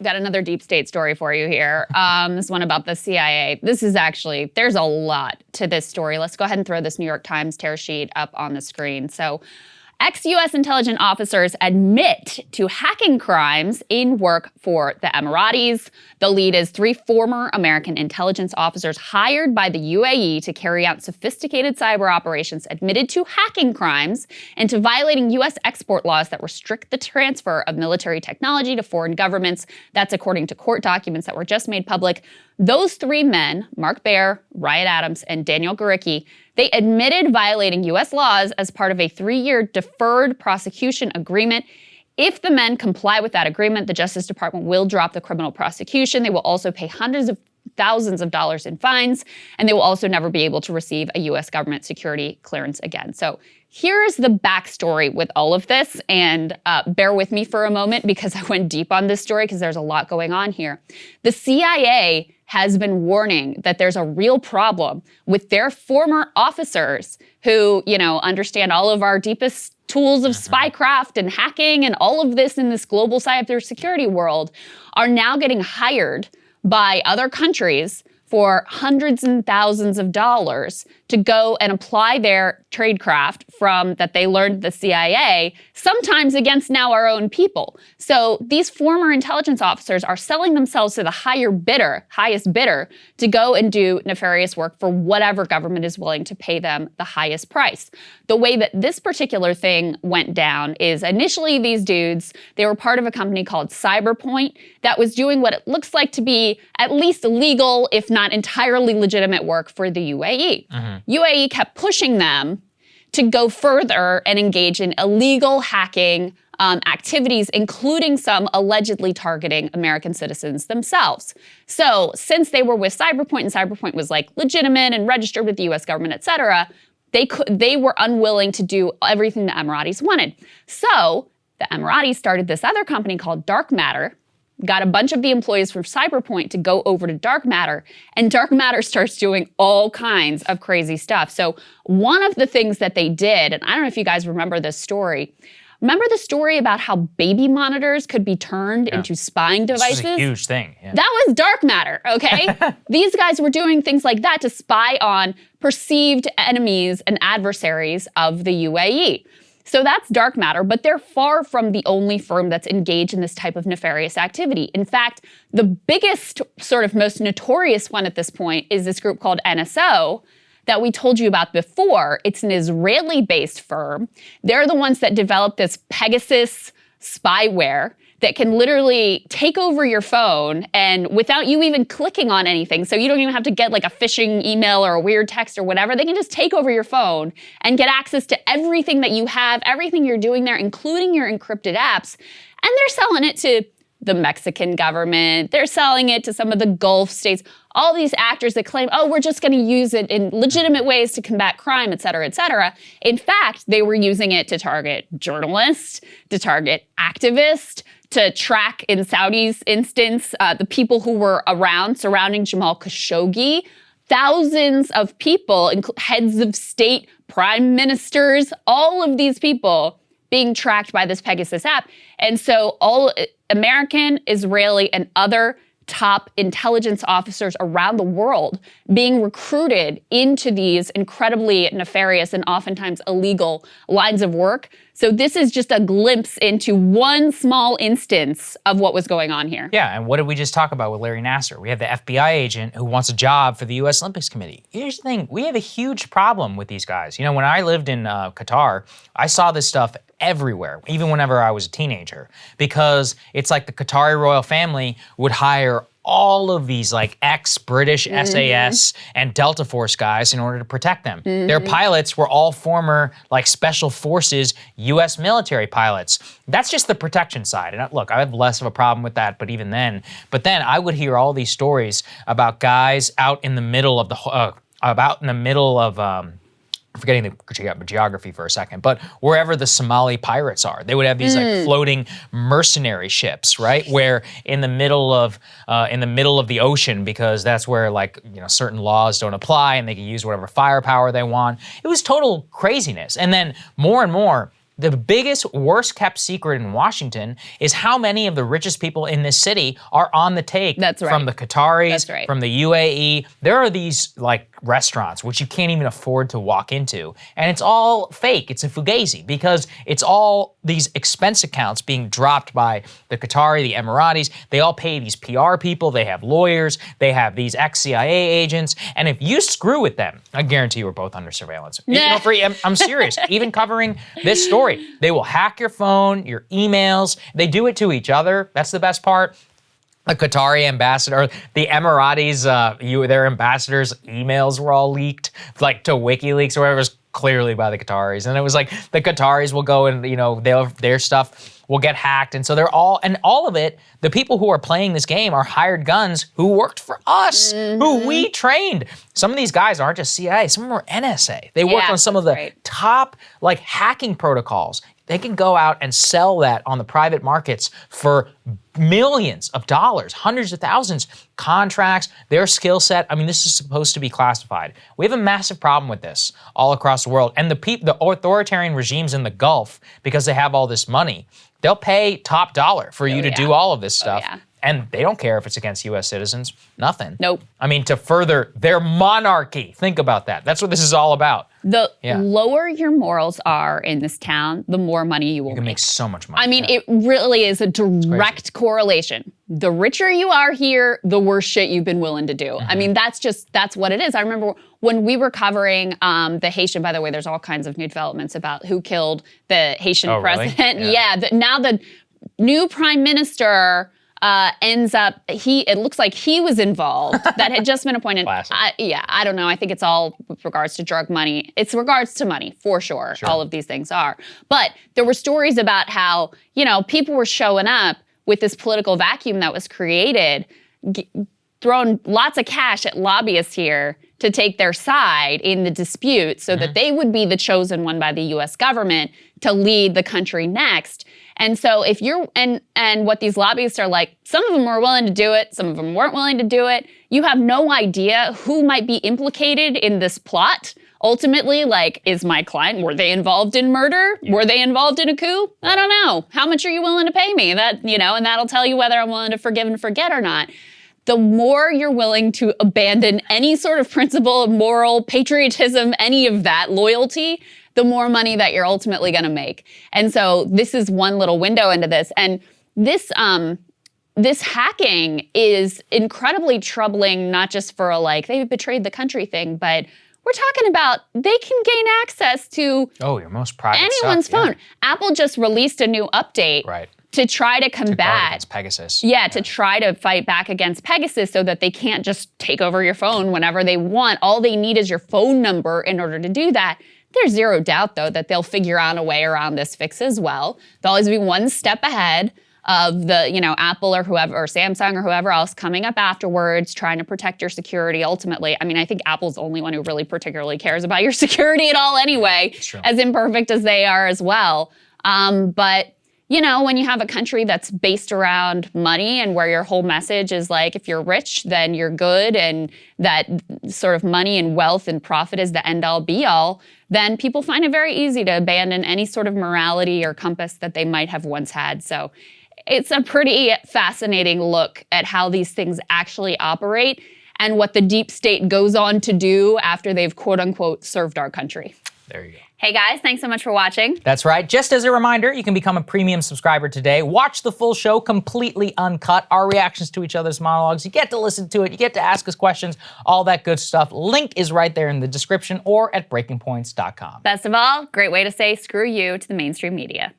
Got another deep state story for you here. This one about the CIA. This is actually, there's a lot to this story. Let's go ahead and throw this New York Times tear sheet up on the screen. So, ex-U.S. intelligence officers admit to hacking crimes in work for the Emiratis. The lead is 3 former American intelligence officers hired by the UAE to carry out sophisticated cyber operations admitted to hacking crimes and to violating U.S. export laws that restrict the transfer of military technology to foreign governments. That's according to court documents that were just made public. Those 3 men, Mark Baer, Ryan Adams, and Daniel Garicki, they admitted violating U.S. laws as part of a 3-year deferred prosecution agreement. If the men comply with that agreement, the Justice Department will drop the criminal prosecution. They will also pay hundreds of thousands of dollars in fines, and they will also never be able to receive a U.S. government security clearance again. So here's the backstory with all of this, and bear with me for a moment because I went deep on this story because there's a lot going on here. The CIA has been warning that there's a real problem with their former officers who, understand all of our deepest tools of spycraft and hacking and all of this in this global cybersecurity world are now getting hired by other countries for hundreds and thousands of dollars to go and apply their tradecraft from that they learned the CIA, sometimes against now our own people. So these former intelligence officers are selling themselves to the highest bidder, to go and do nefarious work for whatever government is willing to pay them the highest price. The way that this particular thing went down is initially these dudes, they were part of a company called Cyberpoint that was doing what it looks like to be at least legal, if not entirely legitimate work for the UAE. UAE kept pushing them to go further and engage in illegal hacking activities, including some allegedly targeting American citizens themselves. So since they were with Cyberpoint and Cyberpoint was like legitimate and registered with the US government, et cetera, they were unwilling to do everything the Emiratis wanted. So the Emiratis started this other company called Dark Matter, got a bunch of the employees from Cyberpoint to go over to Dark Matter, and Dark Matter starts doing all kinds of crazy stuff. So one of the things that they did, and I don't know if you guys remember this story, remember the story about how baby monitors could be turned into spying devices? This is a huge thing. Yeah. That was Dark Matter, okay? These guys were doing things like that to spy on perceived enemies and adversaries of the UAE. So that's Dark Matter, but they're far from the only firm that's engaged in this type of nefarious activity. In fact, the biggest, sort of most notorious one at this point is this group called NSO that we told you about before. It's an Israeli-based firm. They're the ones that developed this Pegasus spyware that can literally take over your phone and without you even clicking on anything, so you don't even have to get like a phishing email or a weird text or whatever, they can just take over your phone and get access to everything that you have, everything you're doing there, including your encrypted apps. And they're selling it to the Mexican government, they're selling it to some of the Gulf states, all these actors that claim, oh, we're just gonna use it in legitimate ways to combat crime, et cetera, et cetera. In fact, they were using it to target journalists, to target activists, to track, in Saudi's instance, the people who were around surrounding Jamal Khashoggi. Thousands of people, heads of state, prime ministers, all of these people being tracked by this Pegasus app. And so all American, Israeli, and other top intelligence officers around the world being recruited into these incredibly nefarious and oftentimes illegal lines of work. So this is just a glimpse into one small instance of what was going on here. Yeah, and what did we just talk about with Larry Nassar? We have the FBI agent who wants a job for the U.S. Olympics Committee. Here's the thing, we have a huge problem with these guys. You know, when I lived in Qatar, I saw this stuff everywhere, even whenever I was a teenager, because it's like the Qatari royal family would hire all of these like ex-British SAS and Delta Force guys in order to protect them. Their pilots were all former like special forces US military pilots. That's just the protection side. And look, I have less of a problem with that, but then I would hear all these stories about guys out in the middle of I'm forgetting the geography for a second, but wherever the Somali pirates are, they would have these like floating mercenary ships, right? Where in the middle of the ocean, because that's where like, you know, certain laws don't apply and they can use whatever firepower they want. It was total craziness. And then more and more, The biggest, worst kept secret in Washington is how many of the richest people in this city are on the take. That's right. From the Qataris, That's right. from the UAE. There are these like restaurants which you can't even afford to walk into. And it's all fake. It's a fugazi because it's all these expense accounts being dropped by the Qatari, the Emiratis. They all pay these PR people. They have lawyers. They have these ex-CIA agents. And if you screw with them, I guarantee you we're both under surveillance. You know, I'm serious. Even covering this story, they will hack your phone, your emails. They do it to each other. That's the best part. The Qatari ambassador, the Emiratis, their ambassadors' emails were all leaked, like to WikiLeaks or whatever. It was clearly by the Qataris. And it was like the Qataris will go and, you know, their stuff will get hacked. And so all of it, the people who are playing this game are hired guns who worked for us, who we trained. Some of these guys aren't just CIA, some of them are NSA. They worked on some of the top like hacking protocols. They can go out and sell that on the private markets for millions of dollars, hundreds of thousands, contracts, their skill set. I mean, this is supposed to be classified. We have a massive problem with this all across the world. And the authoritarian regimes in the Gulf, because they have all this money, they'll pay top dollar for you to do all of this stuff. And they don't care if it's against US citizens, nothing. Nope. I mean, to further their monarchy. Think about that. That's what this is all about. The lower your morals are in this town, the more money you will make so much money. I mean, it really is a direct correlation. The richer you are here, the worse shit you've been willing to do. I mean, that's what it is. I remember when we were covering the Haitian, by the way, there's all kinds of new developments about who killed the Haitian president. Really? Now the new prime minister ends up, it looks like he was involved, that had just been appointed. I don't know. I think it's all with regards to drug money. It's regards to money, for sure. All of these things are. But there were stories about how, you know, people were showing up with this political vacuum that was created, throwing lots of cash at lobbyists here to take their side in the dispute so that they would be the chosen one by the US government to lead the country next. And so if you're, and what these lobbyists are like, some of them were willing to do it, some of them weren't willing to do it. You have no idea who might be implicated in this plot. Ultimately, like, is my client, were they involved in murder? Were they involved in a coup? I don't know. How much are you willing to pay me? That, you know, and that'll tell you whether I'm willing to forgive and forget or not. The more you're willing to abandon any sort of principle, moral, patriotism, any of that, loyalty, the more money that you're ultimately going to make. And so this is one little window into this. And this this hacking is incredibly troubling, not just for a, like, they betrayed the country thing, but we're talking about they can gain access to your most private anyone's stuff, phone. Apple just released a new update to try to combat against Pegasus. To try to fight back against Pegasus so that they can't just take over your phone whenever they want. All they need is your phone number in order to do that. There's zero doubt, though, that they'll figure out a way around this fix as well. They'll always be one step ahead of the, you know, Apple or whoever, or Samsung or whoever else coming up afterwards, trying to protect your security ultimately. I mean, I think Apple's the only one who really particularly cares about your security at all anyway, as imperfect as they are as well. But, you know, when you have a country that's based around money and where your whole message is like, if you're rich, then you're good, and that sort of money and wealth and profit is the end all be all, then people find it very easy to abandon any sort of morality or compass that they might have once had. So it's a pretty fascinating look at how these things actually operate and what the deep state goes on to do after they've quote unquote served our country. There you go. Hey guys, thanks so much for watching. That's right. Just as a reminder, you can become a premium subscriber today. Watch the full show completely uncut, our reactions to each other's monologues. You get to listen to it. You get to ask us questions, all that good stuff. Link is right there in the description or at breakingpoints.com. Best of all, great way to say screw you to the mainstream media.